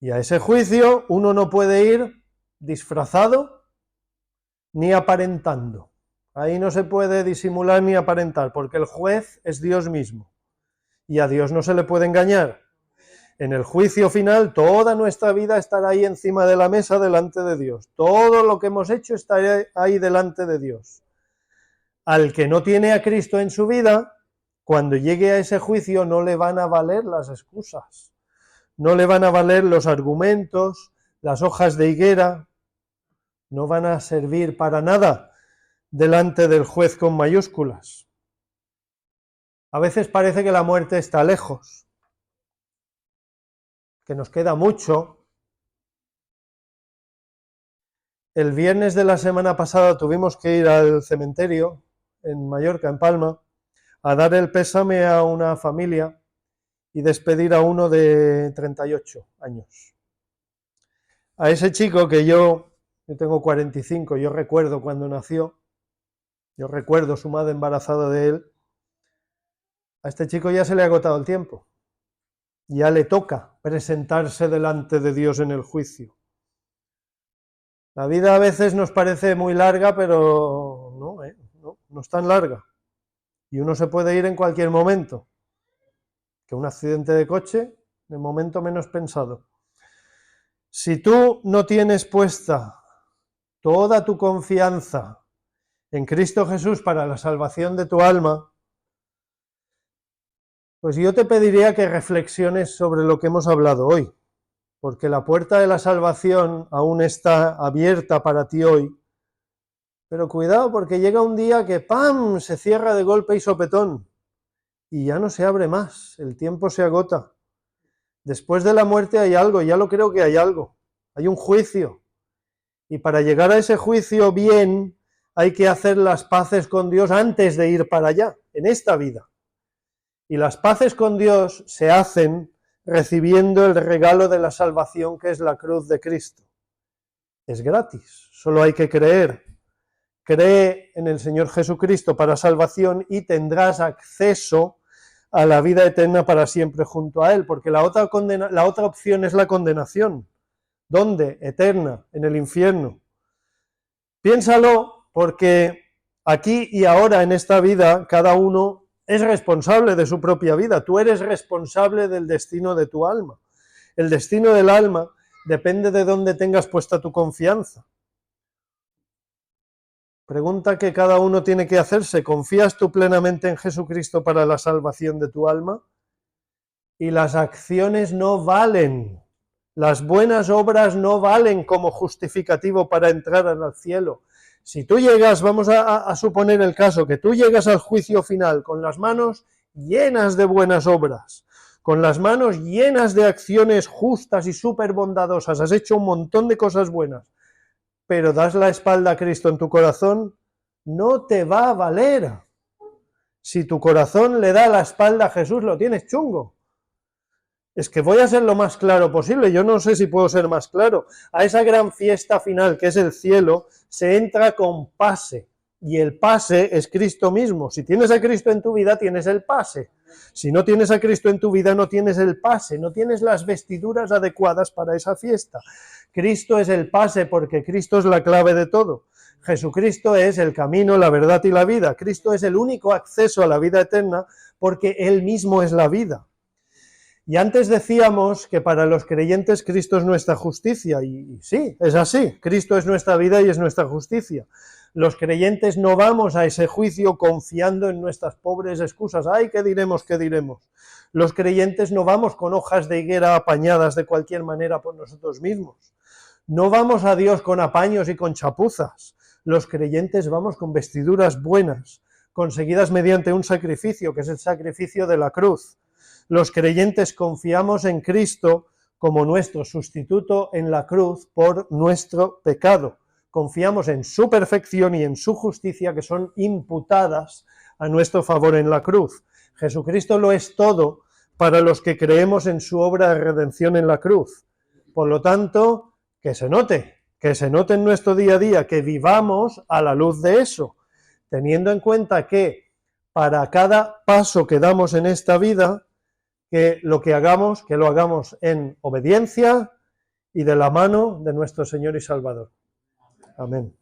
Y a ese juicio uno no puede ir disfrazado ni aparentando. Ahí no se puede disimular ni aparentar, porque el juez es Dios mismo. Y a Dios no se le puede engañar. En el juicio final, toda nuestra vida estará ahí encima de la mesa delante de Dios. Todo lo que hemos hecho estará ahí delante de Dios. Al que no tiene a Cristo en su vida, cuando llegue a ese juicio no le van a valer las excusas. No le van a valer los argumentos, las hojas de higuera. No van a servir para nada delante del juez con mayúsculas. A veces parece que la muerte está lejos, que nos queda mucho. El viernes de la semana pasada tuvimos que ir al cementerio en Mallorca, en Palma, a dar el pésame a una familia y despedir a uno de 38 años. A ese chico que yo tengo 45, yo recuerdo cuando nació, yo recuerdo su madre embarazada de él. A este chico ya se le ha agotado el tiempo. Ya le toca presentarse delante de Dios en el juicio. La vida a veces nos parece muy larga, pero no es tan larga. Y uno se puede ir en cualquier momento. Que un accidente de coche, en el momento menos pensado. Si tú no tienes puesta toda tu confianza en Cristo Jesús para la salvación de tu alma, pues yo te pediría que reflexiones sobre lo que hemos hablado hoy, porque la puerta de la salvación aún está abierta para ti hoy, pero cuidado porque llega un día que ¡pam!, se cierra de golpe y sopetón, y ya no se abre más, el tiempo se agota. Después de la muerte hay algo, ya lo creo que hay algo, hay un juicio, y para llegar a ese juicio bien, hay que hacer las paces con Dios antes de ir para allá, en esta vida. Y las paces con Dios se hacen recibiendo el regalo de la salvación, que es la cruz de Cristo. Es gratis, solo hay que creer. Cree en el Señor Jesucristo para salvación y tendrás acceso a la vida eterna para siempre junto a Él, porque la otra opción es la condenación. ¿Dónde? Eterna, en el infierno. Piénsalo, porque aquí y ahora en esta vida cada uno es responsable de su propia vida. Tú eres responsable del destino de tu alma. El destino del alma depende de dónde tengas puesta tu confianza. Pregunta que cada uno tiene que hacerse: ¿confías tú plenamente en Jesucristo para la salvación de tu alma? Y las acciones no valen, las buenas obras no valen como justificativo para entrar al cielo. Si tú llegas, vamos a suponer el caso, que tú llegas al juicio final con las manos llenas de buenas obras, con las manos llenas de acciones justas y súper bondadosas, has hecho un montón de cosas buenas, pero das la espalda a Cristo en tu corazón, no te va a valer. Si tu corazón le da la espalda a Jesús, lo tienes chungo. Es que voy a ser lo más claro posible, yo no sé si puedo ser más claro. A esa gran fiesta final que es el cielo, se entra con pase, y el pase es Cristo mismo. Si tienes a Cristo en tu vida, tienes el pase. Si no tienes a Cristo en tu vida, no tienes el pase, no tienes las vestiduras adecuadas para esa fiesta. Cristo es el pase porque Cristo es la clave de todo. Jesucristo es el camino, la verdad y la vida. Cristo es el único acceso a la vida eterna porque Él mismo es la vida. Y antes decíamos que para los creyentes Cristo es nuestra justicia, y sí, es así, Cristo es nuestra vida y es nuestra justicia. Los creyentes no vamos a ese juicio confiando en nuestras pobres excusas, ¡ay, qué diremos, qué diremos! Los creyentes no vamos con hojas de higuera apañadas de cualquier manera por nosotros mismos. No vamos a Dios con apaños y con chapuzas. Los creyentes vamos con vestiduras buenas, conseguidas mediante un sacrificio, que es el sacrificio de la cruz. Los creyentes confiamos en Cristo como nuestro sustituto en la cruz por nuestro pecado. Confiamos en su perfección y en su justicia, que son imputadas a nuestro favor en la cruz. Jesucristo lo es todo para los que creemos en su obra de redención en la cruz. Por lo tanto, que se note en nuestro día a día, que vivamos a la luz de eso, teniendo en cuenta que para cada paso que damos en esta vida, que lo hagamos en obediencia y de la mano de nuestro Señor y Salvador. Amén.